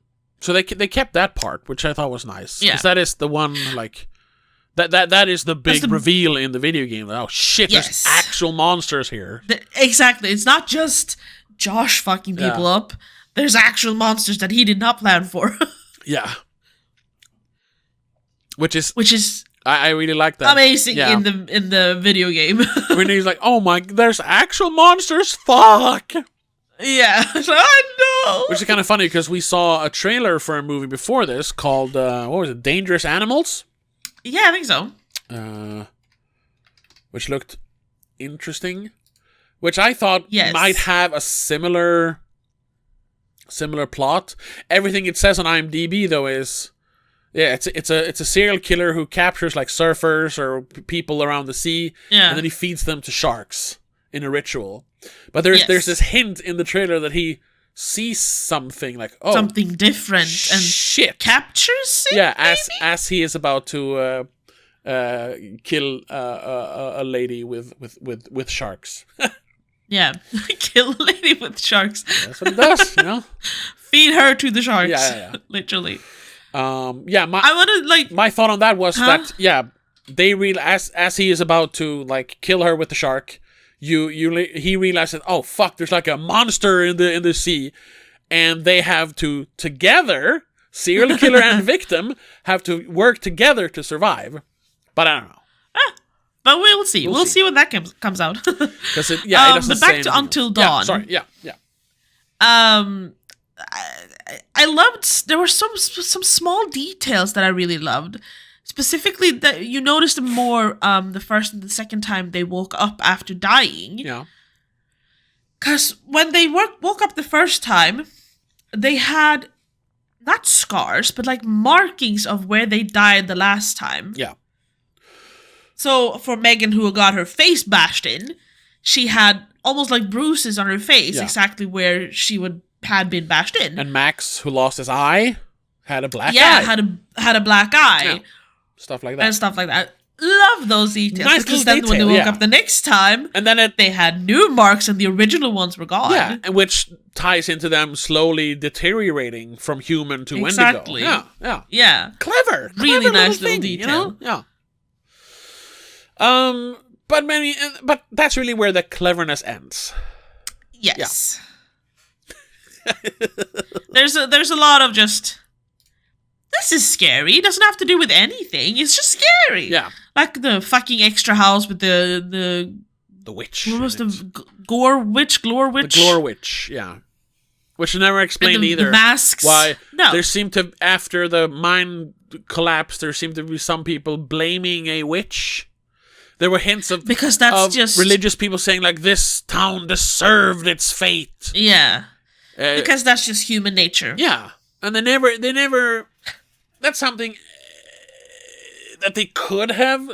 they kept that part, which I thought was nice. Because that is the one That is the big reveal in the video game. Oh shit, there's actual monsters here. Exactly. It's not just Josh fucking people up. There's actual monsters that he did not plan for. Yeah. Which is I really like that. Amazing in the video game. When he's like, oh my, there's actual monsters? Fuck! Yeah. I know! Which is kind of funny because we saw a trailer for a movie before this called, what was it, Dangerous Animals? Yeah, I think so. Which looked interesting. Which I thought might have a similar plot. Everything it says on IMDb though is, it's a serial killer who captures like surfers or people around the sea, and then he feeds them to sharks in a ritual. But there's this hint in the trailer that he sees something like something different and shit captures it. Yeah, as he is about to kill a lady with sharks. Yeah, kill a lady with sharks. That's what it does, you know. Feed her to the sharks. Yeah. Literally. My thought on that was that they as he is about to like kill her with the shark. He realizes, oh fuck, there's like a monster in the sea, and they have to together, serial killer and victim, have to work together to survive. But I don't know. But we'll see. We'll see when that comes out. Because it doesn't. But back to Until Dawn. Yeah. I loved. There were some small details that I really loved. Specifically, that you noticed them more the first and the second time they woke up after dying. Yeah. Because when they woke up the first time, they had not scars, but like markings of where they died the last time. Yeah. So for Megan, who got her face bashed in, she had almost like bruises on her face, exactly where she had been bashed in. And Max, who lost his eye, had a black eye. Yeah, had a black eye. Yeah. stuff like that. And stuff like that. Love those details. Nice because little then when they detail, woke up the next time, and then they had new marks and the original ones were gone. yeah, and which ties into them slowly deteriorating from human to Exactly. Wendigo. Yeah. Yeah. Clever. Really nice thing, little detail. Yeah. But that's really where the cleverness ends. Yes. There's a lot of just, this is scary. It doesn't have to do with anything. It's just scary. Yeah. Like the fucking extra house with the witch. what was the Glore Witch? The Glore Witch, yeah. Which is never explained either. The masks. Why? No. There seemed to, after the mine collapsed, there seemed to be some people blaming a witch. There were hints of because that's of just religious people saying like this town deserved its fate. Yeah. Because that's just human nature. Yeah, and they never. That's something that they could have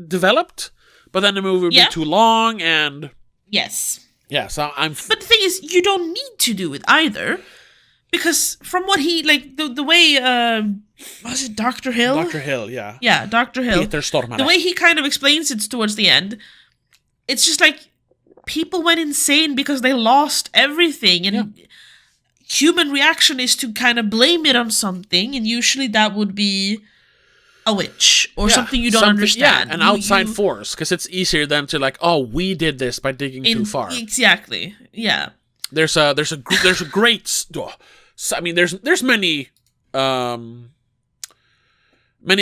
developed, but then the movie would be too long, and yes. Yeah, so But the thing is, you don't need to do it either, because from what he the way was it Dr. Hill? Dr. Hill, yeah. Yeah, Dr. Hill. Peter Stormare. The way he kind of explains it towards the end, it's just like people went insane because they lost everything, and human reaction is to kind of blame it on something, and usually that would be a witch or something you don't understand. Yeah, an outside force, because it's easier than to like, oh, we did this by digging too far. Exactly. Yeah. There's a great. I mean, there's many many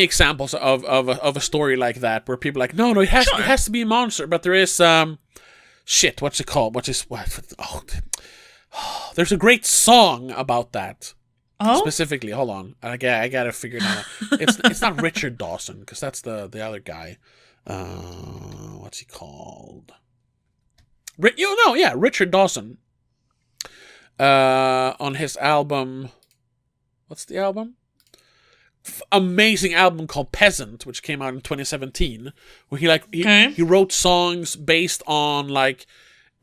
examples of a story like that where people are like, no, it has to be a monster, but there is shit. What's it called? There's a great song about that. Oh? Specifically, hold on. I gotta figure it out. It's not Richard Dawson, because that's the other guy. What's he called? Richard Dawson. On his album, what's the album? Amazing album called Peasant, which came out in 2017, where he wrote songs based on like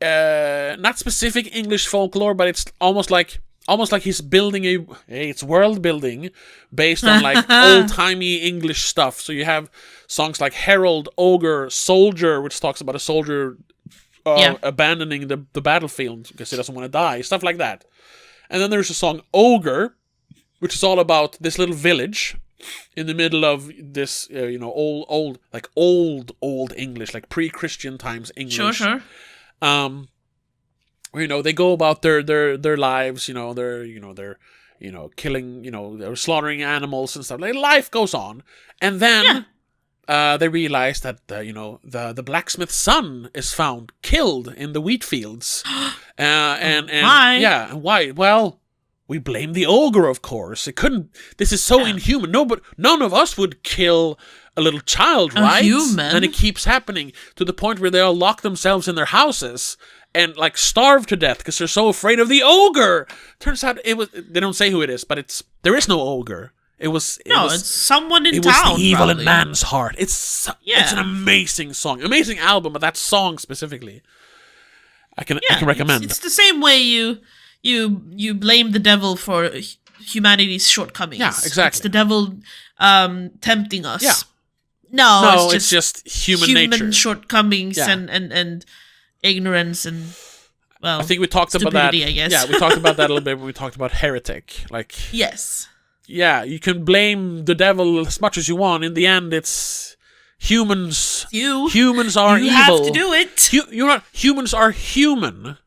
not specific English folklore, but it's almost like he's building it's world building based on like old-timey English stuff. So you have songs like Herald, Ogre, Soldier, which talks about a soldier abandoning the battlefield because he doesn't want to die, stuff like that. And then there's a song Ogre, which is all about this little village in the middle of this old English, like pre-Christian times English. Sure. Where they go about their lives, they're killing, they're slaughtering animals and stuff. Like life goes on, and then they realize that the blacksmith's son is found killed in the wheat fields, and why? Well, we blame the ogre, of course. It couldn't. This is so inhuman. None of us would kill a little child, right? Human. And it keeps happening to the point where they all lock themselves in their houses and like starve to death because they're so afraid of the ogre. Turns out it was. They don't say who it is, but there is no ogre. It's someone in town. It was the evil probably. in man's heart. It's an amazing song, amazing album, but that song specifically, I can recommend. It's the same way you blame the devil for humanity's shortcomings. Yeah, exactly. It's the devil tempting us. Yeah. No, it's just human nature. Shortcomings and ignorance and, well, I think we talked about that. I guess. Yeah, we talked about that a little bit when we talked about Heretic. Like, yes. Yeah, you can blame the devil as much as you want. In the end, it's humans. Humans are evil. You have to do it. Humans are human.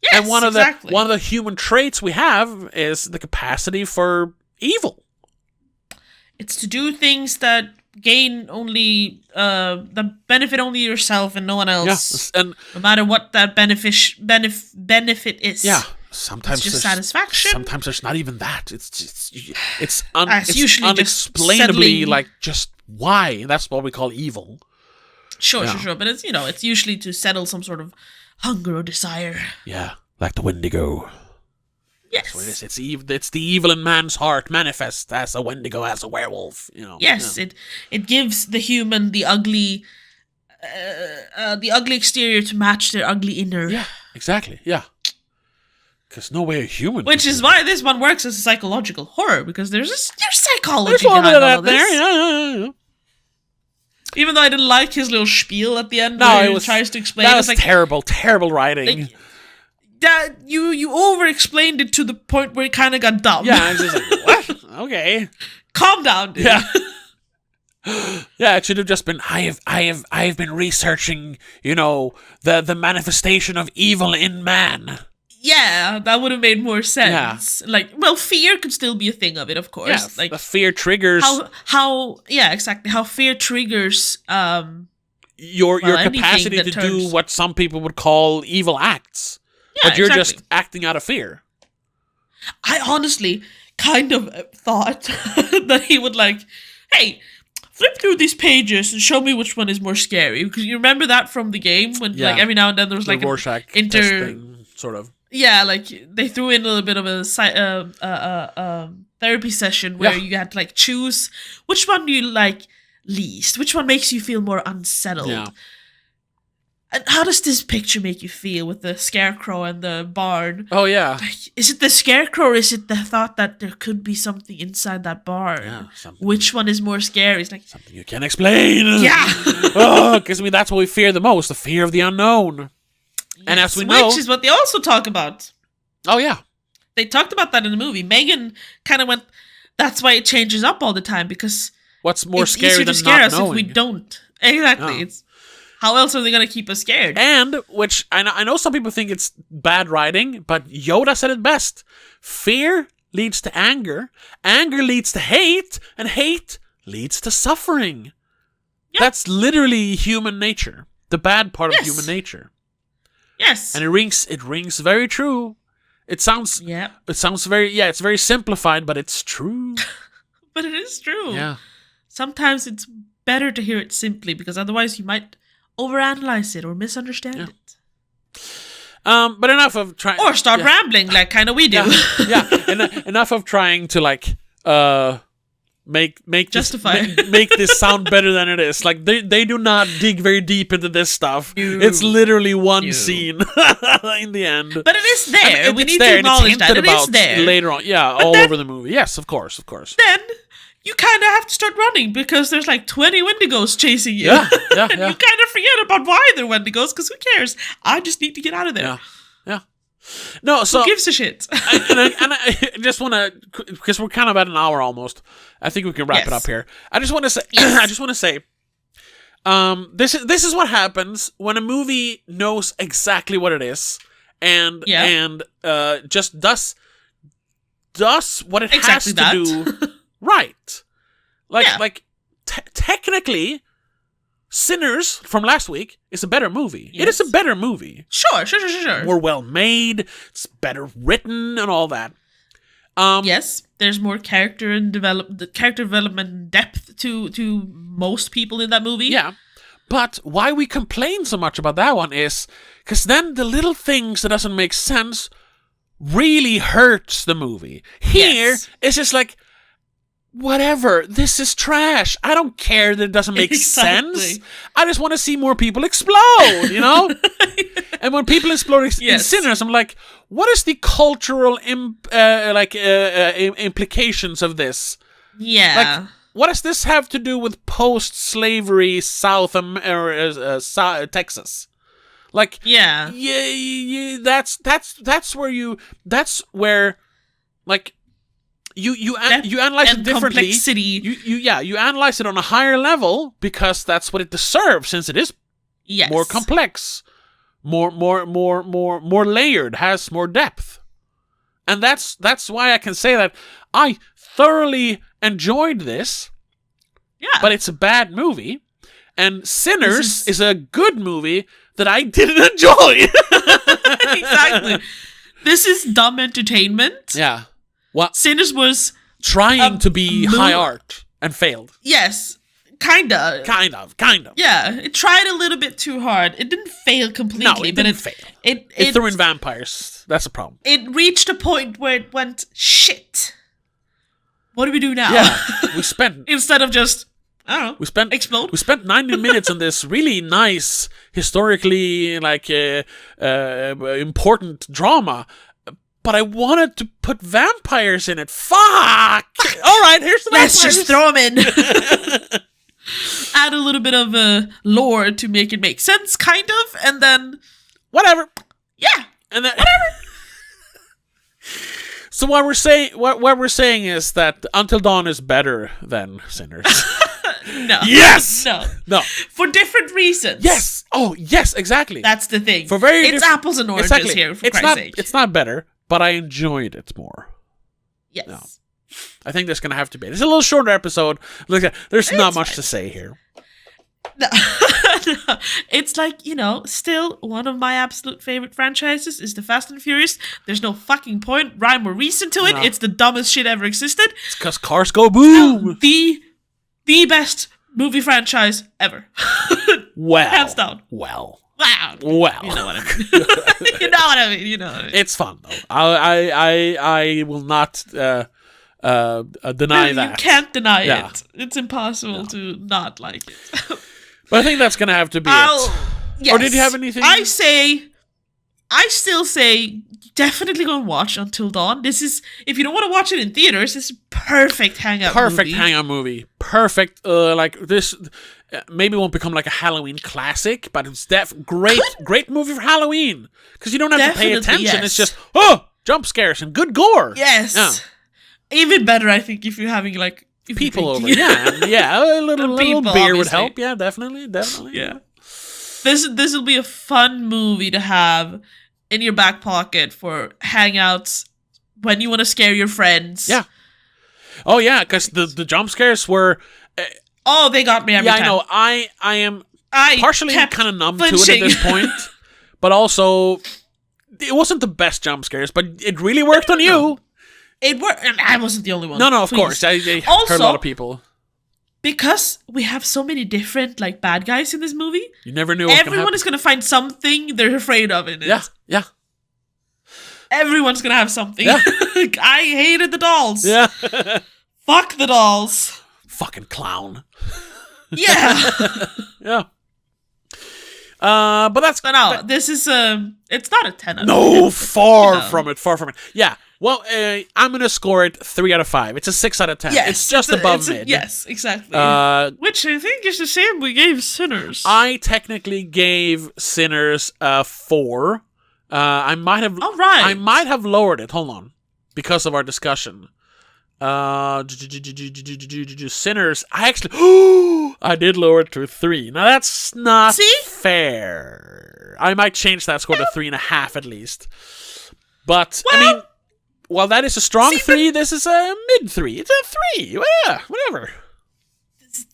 Yes, and one of exactly. the human traits we have is the capacity for evil. It's to do things that gain only that benefit only yourself and no one else. Yeah, and no matter what that benefit is. Yeah. Sometimes it's just satisfaction. Sometimes there's not even that. It's usually unexplainably just like just why. That's what we call evil. Sure. But it's usually to settle some sort of hunger or desire. Yeah, like the Wendigo. Yes. That's what it is. It's the evil in man's heart manifest as a Wendigo, as a werewolf. Yes, it gives the human the ugly exterior to match their ugly inner. Yeah, exactly. Yeah. Because no way a human. Which is why this one works as a psychological horror, because there's psychology There's a little bit behind of all that of this. there. Yeah. Even though I didn't like his little spiel at the end, No, where it he was tries to explain. That It's was like, terrible writing. like, that you over-explained it to the point where it kind of got dumb. Yeah, I was just like, what? Okay. Calm down, dude. Yeah. Yeah, it should have just been I have been researching, the manifestation of evil in man. Yeah, that would have made more sense. Yeah. Like, well, fear could still be a thing of it, of course. Yeah, Like the fear triggers yeah, exactly. How fear triggers your anything capacity that to do turns- what some people would call evil acts. Yeah, but you're exactly. just acting out of fear. I honestly kind of thought that he would like, hey, flip through these pages and show me which one is more scary. Because you remember that from the game when Yeah. like every now and then there was like the an Rorschach test thing, sort of. Yeah, like they threw in a little bit of a therapy session where Yeah. you had to like choose which one you like least, which one makes you feel more unsettled. Yeah. And how does this picture make you feel with the scarecrow and the barn? Oh yeah. Like, is it the scarecrow or is it the thought that there could be something inside that barn? Yeah, something. Which one is more scary? It's like, Something you can't explain. yeah. Oh, because that's what we fear the most, the fear of the unknown. And as we know, Which is what they also talk about. oh yeah, They talked about that in the movie. Megan kind of went, that's why it changes up all the time, because what's more it's scary easier than to scare not us knowing? if we don't. Exactly. Yeah. It's how else are they going to keep us scared? And, which I know some people think it's bad writing, but Yoda said it best. Fear leads to anger leads to hate, and hate leads to suffering. Yeah. That's literally human nature. The bad part of Yes. human nature. Yes. And it rings very true. It sounds Yeah. it's very simplified, but it's true. But it is true. Yeah. Sometimes it's better to hear it simply, because otherwise you might overanalyze it or misunderstand Yeah. it. But enough of trying. Or start rambling like kind of we do. Enough of trying to make Justify. make this sound better than it is. Like they do not dig very deep into this stuff. No. It's literally one No. scene in the end. But it is there. And We it's need there, to and it's acknowledge that. hinted It is about there. later on. Yeah, all then- over the movie. Yes, of course. Then you kind of have to start running, because there's like 20 Wendigos chasing you. Yeah, yeah, And yeah. you kind of forget about why they're Wendigos, because who cares? I just need to get out of there. Yeah, yeah. No, so Who gives a shit? I just want to, because we're kind of at an hour almost. I think we can wrap it Yes. up here. I just want to say, Yes. this is what happens when a movie knows exactly what it is, and just does what it Exactly has to do right. Like technically, Sinners from last week is a better movie. It is a Yes. better movie. Sure. More well made. It's better written and all that. Yes, there's more character development and depth to most people in that movie. Yeah. But why we complain so much about that one is because then the little things that doesn't make sense really hurts the movie. Here, Yes. it's just like, whatever, this is trash. I don't care that it doesn't make Exactly. sense. I just want to see more people explode, you know? And when people explode in Yes. Sinners, I'm like, what is the cultural implications of this? Yeah. Like, what does this have to do with post-slavery Texas? Like, yeah. that's where like you analyze it And differently. complexity. You analyze it on a higher level because that's what it deserves, since it is Yes. more complex, more layered, has more depth. And that's why I can say that I thoroughly enjoyed this. Yeah. But it's a bad movie. And Sinners This is a good movie that I didn't enjoy. exactly. This is dumb entertainment. Yeah. Well, Sinners was, trying to be mo- high art and failed. yes, kinda. Kind of. Yeah, it tried a little bit too hard. It didn't fail completely. No, it but didn't fail. It threw in vampires. That's a problem. it reached a point where it went, shit. What do we do now? Yeah. We spent Instead of just, I don't know, explode. We spent 90 minutes on this really nice, historically important drama, but I wanted to put vampires in it. Fuck! All right, here's the vampires. Let's just throw them in. Add a little bit of lore to make it make sense, kind of, and then whatever. Yeah, and then whatever. So what we're saying is that Until Dawn is better than Sinners. No. Yes. No. For different reasons. Yes. Oh, yes. Exactly. That's the thing. For very it's apples and oranges here. For Christ's sake. It's not better, but I enjoyed it more. Yes. No. I think there's gonna have to be. It's a little shorter episode. Look, there's not much to say here. No. It's like, still one of my absolute favorite franchises is the Fast and Furious. There's no fucking point, rhyme or reason to it. No. It's the dumbest shit ever existed. It's because cars go boom. The best movie franchise ever. Well. Hands down. Well. Wow. Well. You know what I mean. It's fun, though. I will not deny that. You can't deny it. It's impossible to not like it. But I think that's going to have to be it. Yes. Or did you have anything? I still say, definitely go and watch Until Dawn. This is, if you don't want to watch it in theaters, this is perfect hangout movie. Perfect. Like this, maybe won't become like a Halloween classic, but it's great movie for Halloween. Because you don't have to pay attention. Yes. It's just, jump scares and good gore. Yes. Yeah. Even better, I think, if you're having like people over. Yeah, a little beer obviously would help. Yeah, definitely. Yeah. This will be a fun movie to have in your back pocket for hangouts when you want to scare your friends. Yeah. Oh yeah, because the jump scares were. They got me every time. Yeah, I know. I am partially kind of numb flinching. To it at this point, but also it wasn't the best jump scares, but it really worked on you. It worked, and I wasn't the only one. No, of course. I also, heard a lot of people. Because we have so many different bad guys in this movie, you never knew. Everyone is gonna find something they're afraid of in it. Yeah. Everyone's gonna have something. Yeah. I hated the dolls. Yeah. Fuck the dolls. Fucking clown. Yeah. Yeah. But that's this is it's not a 10 out of 10. No, far from it. Yeah. Well, I'm gonna score it 3 out of 5. It's a 6 out of 10. Yes, it's just above mid. Yes, exactly. Which I think is the same we gave Sinners. I technically gave Sinners 4. I might have. All right. I might have lowered it. Hold on, because of our discussion. Sinners. I actually. I did lower it to 3. Now that's not fair. I might change that score to 3.5 at least. But I mean. While that is a strong 3, this is a mid 3. It's a 3. Yeah, whatever.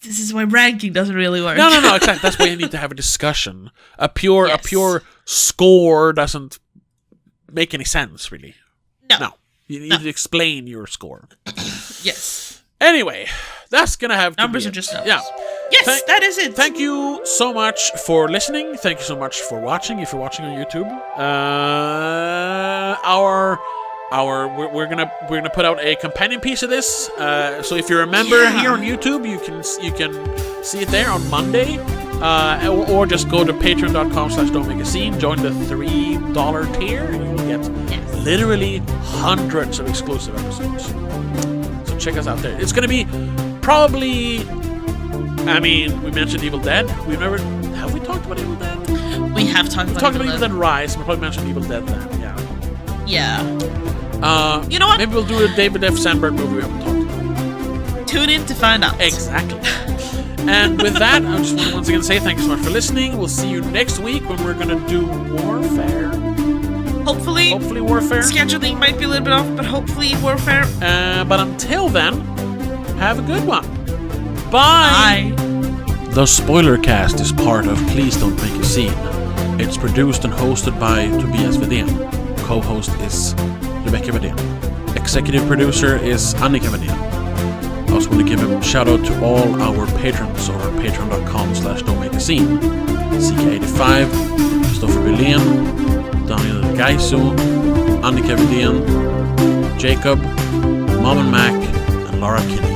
This is why ranking doesn't really work. No. Exactly. That's why you need to have a discussion. A pure score doesn't make any sense, really. No. You need to explain your score. Yes. Anyway, that's gonna have to numbers be are just numbers. Yeah. Yes, that is it. Thank you so much for listening. Thank you so much for watching. If you're watching on YouTube, we're gonna put out a companion piece of this. So if you're a member here on YouTube, you can see it there on Monday, or just go to patreon.com/don'tmakeascene. Join the $3 tier, and you will get literally hundreds of exclusive episodes. So check us out there. It's gonna be probably. I mean, we mentioned Evil Dead. Have we talked about Evil Dead? We have talked about Evil Dead Rise. We probably mentioned Evil Dead then. Yeah. You know what? Maybe we'll do a David F. Sandberg movie we haven't talked about. Tune in to find out. Exactly. And with that, I just want to once again say thank you so much for listening. We'll see you next week when we're going to do Warfare. Hopefully Warfare. Scheduling might be a little bit off, but hopefully Warfare. But until then, have a good one. Bye. The Spoiler Cast is part of Please Don't Make a Scene. It's produced and hosted by Tobias Vedén. Co-host is Rebecca Vedén. Executive producer is Annika Vedén. I also want to give a shout out to all our patrons over at patreon.com/don'tmakeascene. CK85, Christopher Billén, Daniel Gaiso, Annika Vedén, Jacob, Mom and Mac, and Laura Kinney.